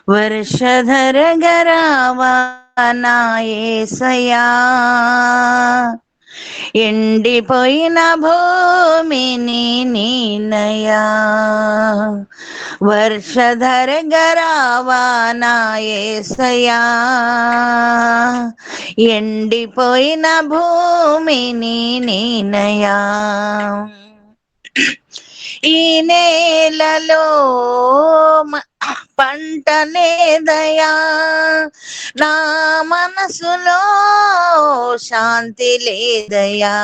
వర్షధర గరావా నా యేసయ్యా, ఎండిపోయిన భూమిని నీనయా. వర్షధర గరావా నా యేసయ్యా, ఎండిపోయిన భూమిని నీనయా. ఈ నేలలో పంట లేదయా, నా మనసులో శాంతి లేదయా.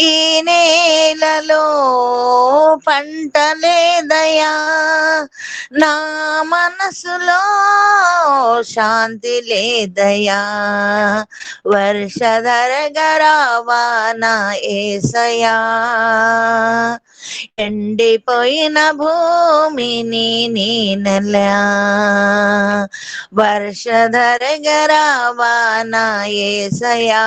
ఈ నేలలో పంట లేదయా, నా మనసులో శాంతి లేదయా. వర్షధర గరావా నా యేసయ్యా, ఎండిపోయిన భూమిని నీనెలా. వర్షధర గరావా నా యేసయ్యా,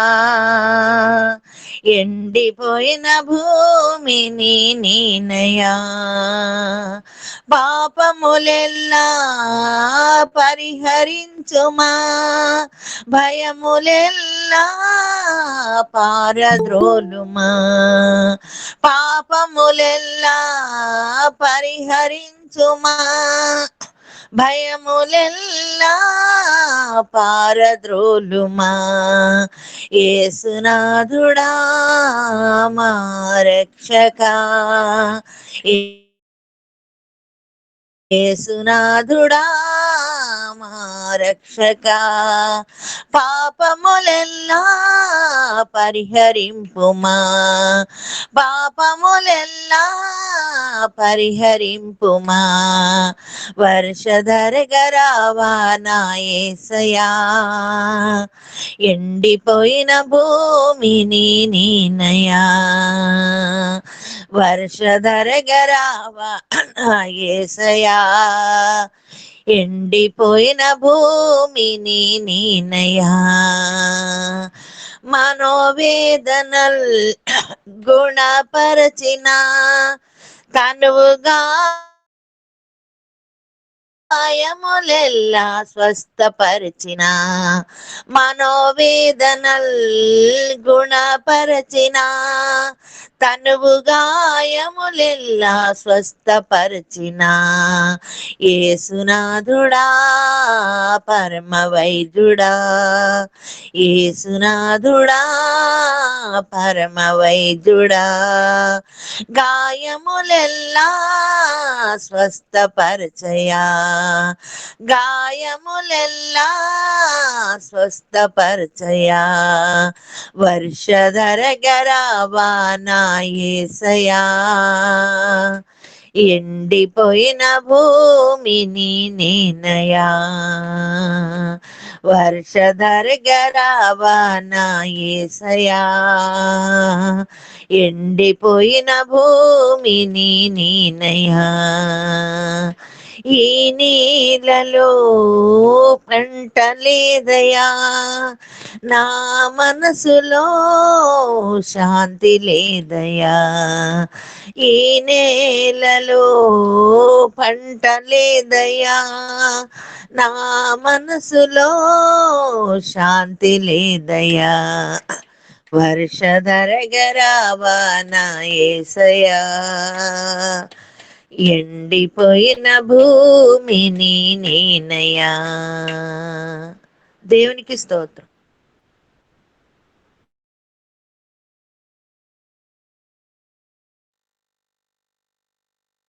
ఎండిపోయిన భూమిని నీనయా. పాపములెల్లా పరిహరించుమా, భయములెల్లా పారద్రోలుమా. పాపములెల్లా పరిహరించుమా, భయములెల్లా పారద్రోలుమా. యేసునాథుడా మా రక్షకా, యేసునాథుడా మా రక్షకా, పాపములెల్లా పరిహరింపుమా, పాపములెల్లా పరిహరింపుమా. వర్షధర గరావా నా యేసయ్యా, ఎండిపోయిన భూమిని నీనయా. వర్షధర గరావా నా యేసయ్యా, ఎండిపోయిన భూమిని నీనయా. మనోవేదనల్ గుణపరచిన తనువుగా గాయములెల్లా స్వస్థపరిచిన, మనోవేదనల్ గుణపరచిన తనువు గాయములెల్లా స్వస్థపరిచిన. యేసునాథుడా పరమ వైద్యుడా, యేసునాథుడా పరమ వైద్యుడా, గాయములెల్లా స్వస్థపరచయా, గాయములెల్లా స్వస్థపరచయా. వర్షధర గరావా నా యేసయ్యా, ఎండిపోయిన భూమిని నీనయా. వర్షధర గరావా నా యేసయ్యా, ఎండిపోయిన భూమిని నీనయా. ఈ నీలలో పంట లేదయా, నా మనసులో శాంతి లేదయా. ఈ నేలలో పంట లేదయా, నా మనసులో శాంతి లేదయా. వర్షధర గరావా నా యేసయ్యా, ఎండిపోయిన భూమిని నీనయా. దేవునికి స్తోత్రం.